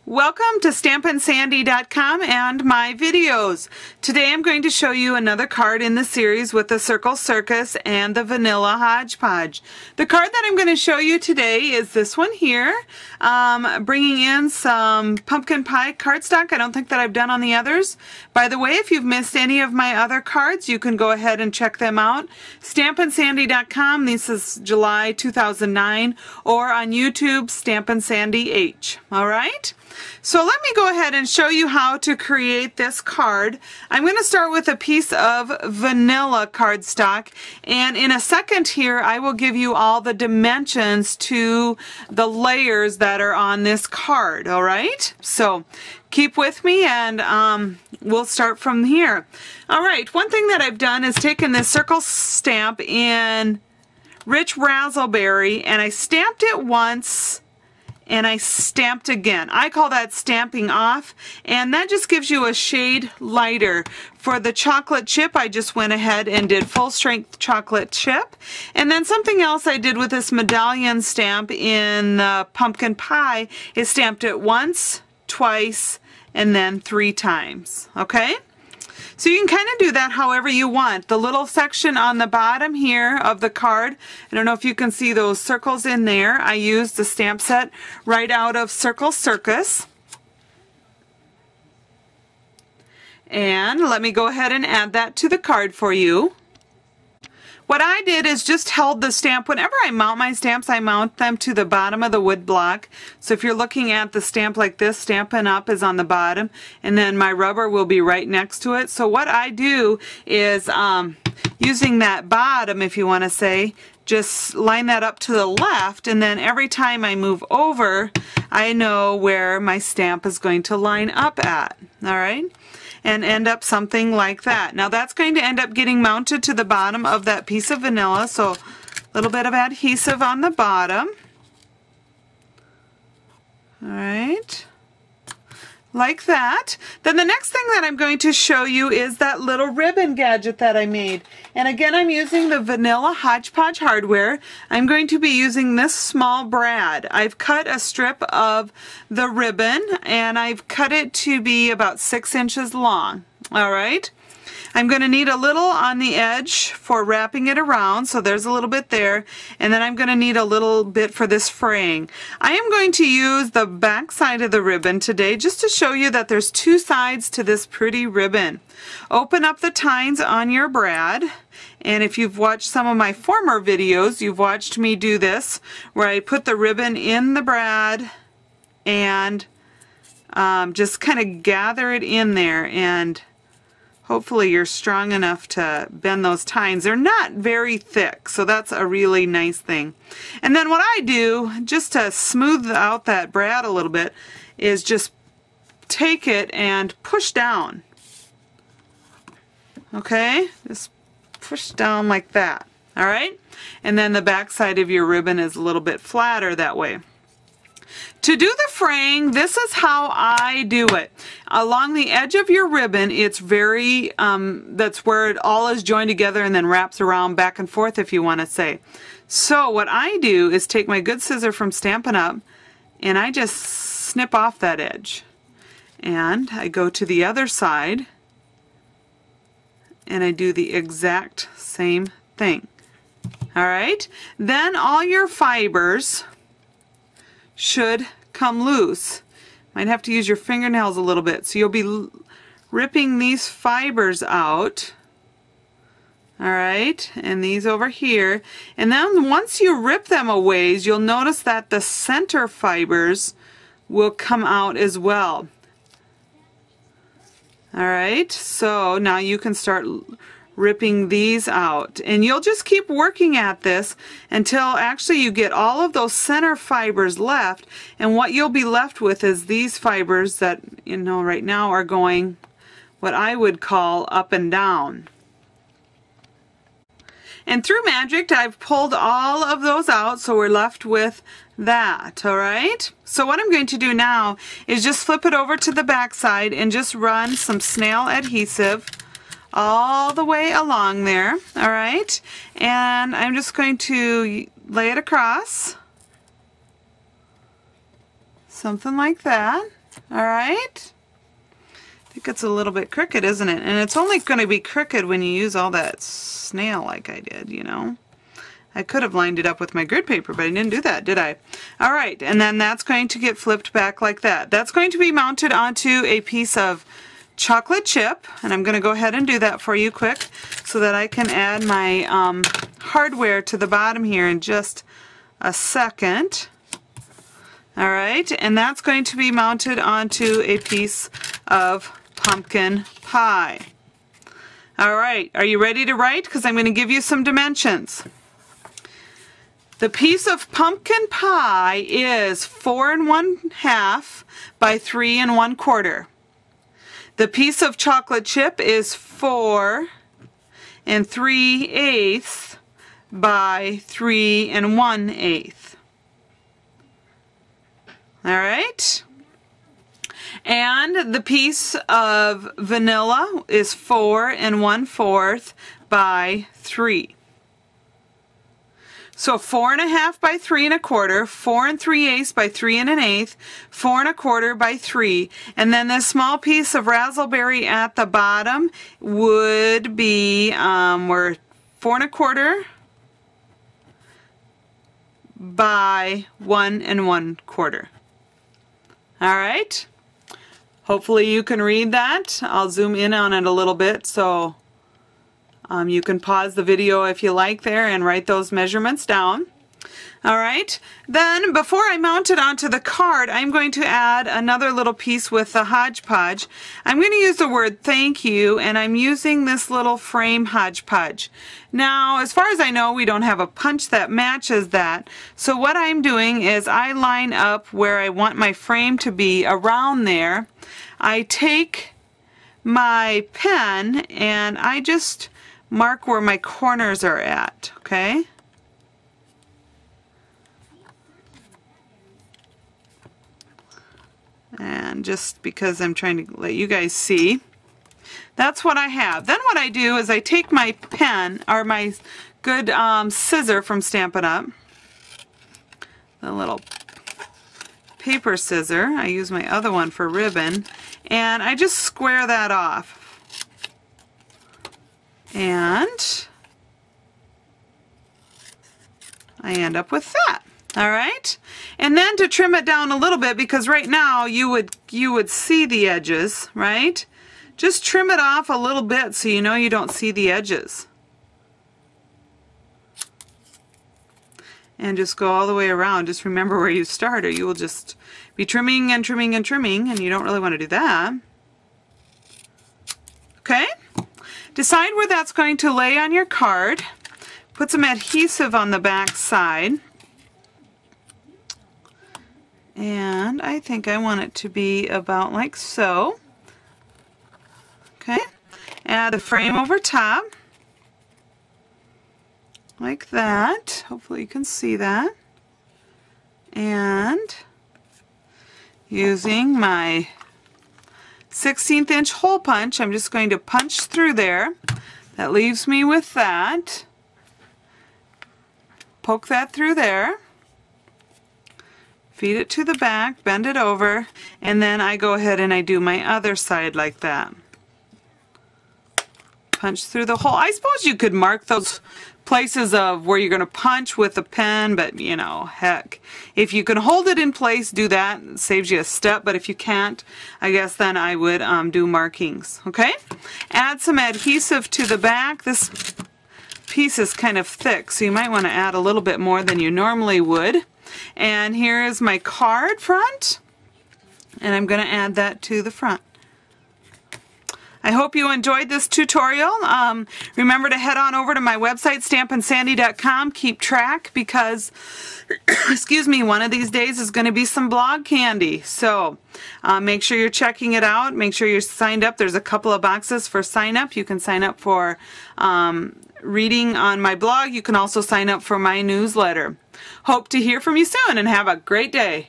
Welcome to stampinsandyh.com and my videos. Today I'm going to show you another card in the series with the Circus and the Vanilla Hodgepodge. The card that I'm going to show you today is this one here, bringing in some pumpkin pie cardstock. I don't think that I've done on the others. By the way, if you've missed any of my other cards, you can go ahead and check them out. stampinsandyh.com, this is July 2009, or on YouTube, stampinsandyh. All right? So let me go ahead and show you how to create this card. I'm going to start with a piece of vanilla cardstock, and in a second here I will give you all the dimensions to the layers that are on this card, all right? So keep with me and we'll start from here. All right, one thing that I've done is taken this circle stamp in Rich Razzleberry and I stamped it once and I stamped again. I call that stamping off, and that just gives you a shade lighter. For the chocolate chip, I just went ahead and did full strength chocolate chip. And then something else I did with this medallion stamp in the pumpkin pie is stamped it once, twice, and then 3 times. Okay? So you can kind of do that however you want. The little section on the bottom here of the card, I don't know if you can see those circles in there. I used the stamp set right out of Circus. And let me go ahead and add that to the card for you. What I did is just held the stamp. Whenever I mount my stamps, I mount them to the bottom of the wood block. So if you're looking at the stamp like this, Stampin' Up! Is on the bottom, and then my rubber will be right next to it. So what I do is, using that bottom, if you want to say, just line that up to the left, and then every time I move over, I know where my stamp is going to line up at. All right? And end up something like that. Now that's going to end up getting mounted to the bottom of that piece of vanilla, so a little bit of adhesive on the bottom. All right, like that. Then the next thing that I'm going to show you is that little ribbon gadget that I made. And again, I'm using the Vanilla Hodgepodge hardware. I'm going to be using this small brad. I've cut a strip of the ribbon and I've cut it to be about 6 inches long. All right. I'm going to need a little on the edge for wrapping it around, so there's a little bit there, and then I'm going to need a little bit for this fraying. I am going to use the back side of the ribbon today just to show you that there's 2 sides to this pretty ribbon. Open up the tines on your brad, and if you've watched some of my former videos, you've watched me do this, where I put the ribbon in the brad and just kind of gather it in there, and hopefully you're strong enough to bend those tines. They're not very thick, so that's a really nice thing. And then what I do, just to smooth out that brad a little bit, is just take it and push down. Okay? Just push down like that. All right? And then the back side of your ribbon is a little bit flatter that way. To do the fraying, this is how I do it. Along the edge of your ribbon, it's very, that's where it all is joined together and then wraps around back and forth, if you want to say. So what I do is take my good scissor from Stampin' Up! And I just snip off that edge. And I go to the other side and I do the exact same thing. All right? Then all your fibers should come loose. Might have to use your fingernails a little bit. So you'll be ripping these fibers out. All right, and these over here. And then once you rip them a ways, you'll notice that the center fibers will come out as well. All right, so now you can start ripping these out, and you'll just keep working at this until actually you get all of those center fibers left, and what you'll be left with is these fibers that, you know, right now are going what I would call up and down. And through magic, I've pulled all of those out, so we're left with that. All right, so what I'm going to do now is just flip it over to the back side and just run some snail adhesive all the way along there. All right, and I'm just going to lay it across, something like that. All right. I think it's a little bit crooked, isn't it? And it's only going to be crooked when you use all that snail like I did, you know. I could have lined it up with my grid paper, but I didn't do that, did I? All right, and then that's going to get flipped back like that. That's going to be mounted onto a piece of chocolate chip, and I'm going to go ahead and do that for you quick so that I can add my hardware to the bottom here in just a second. All right, and that's going to be mounted onto a piece of pumpkin pie. All right, are you ready to write? Because I'm going to give you some dimensions. The piece of pumpkin pie is 4 1/2 by 3 1/4. The piece of chocolate chip is 4 3/8 by 3 1/8. All right. And the piece of vanilla is 4 1/4 by 3. So 4 1/2 by 3 1/4, 4 3/8 by 3 1/8, 4 1/4 by 3, and then this small piece of razzleberry at the bottom would be we're 4 1/4 by 1 1/4. All right. Hopefully you can read that. I'll zoom in on it a little bit so you can pause the video if you like there and write those measurements down. All right, then before I mount it onto the card, I'm going to add another little piece with the hodgepodge. I'm going to use the word thank you, and I'm using this little frame hodgepodge. Now, as far as I know, we don't have a punch that matches that. So what I'm doing is I line up where I want my frame to be around there. I take my pen and I just mark where my corners are at, okay? And just because I'm trying to let you guys see, that's what I have. Then what I do is I take my pen, or my good scissor from Stampin' Up, the little paper scissor, I use my other one for ribbon, and I just square that off. And I end up with that. All right, and then to trim it down a little bit, because right now you would see the edges, right? Just trim it off a little bit so you know you don't see the edges. And just go all the way around. Just remember where you start, or you will just be trimming and trimming and trimming, and you don't really want to do that. Okay? Decide where that's going to lay on your card. Put some adhesive on the back side. And I think I want it to be about like so. Okay. Add the frame over top. Like that. Hopefully you can see that. And using my 1/16 inch hole punch, I'm just going to punch through there. That leaves me with that. Poke that through there. Feed it to the back, bend it over, and then I go ahead and I do my other side like that. Punch through the hole. I suppose you could mark those places of where you're going to punch with a pen, but you know, heck. If you can hold it in place, do that. It saves you a step, but if you can't, I guess then I would do markings, okay? Add some adhesive to the back. This piece is kind of thick, so you might want to add a little bit more than you normally would. And here is my card front, and I'm going to add that to the front. I hope you enjoyed this tutorial. Remember to head on over to my website, stampinsandyh.com. Keep track because, excuse me, one of these days is going to be some blog candy. So make sure you're checking it out. Make sure you're signed up. There's a couple of boxes for sign up. You can sign up for reading on my blog. You can also sign up for my newsletter. Hope to hear from you soon, and have a great day.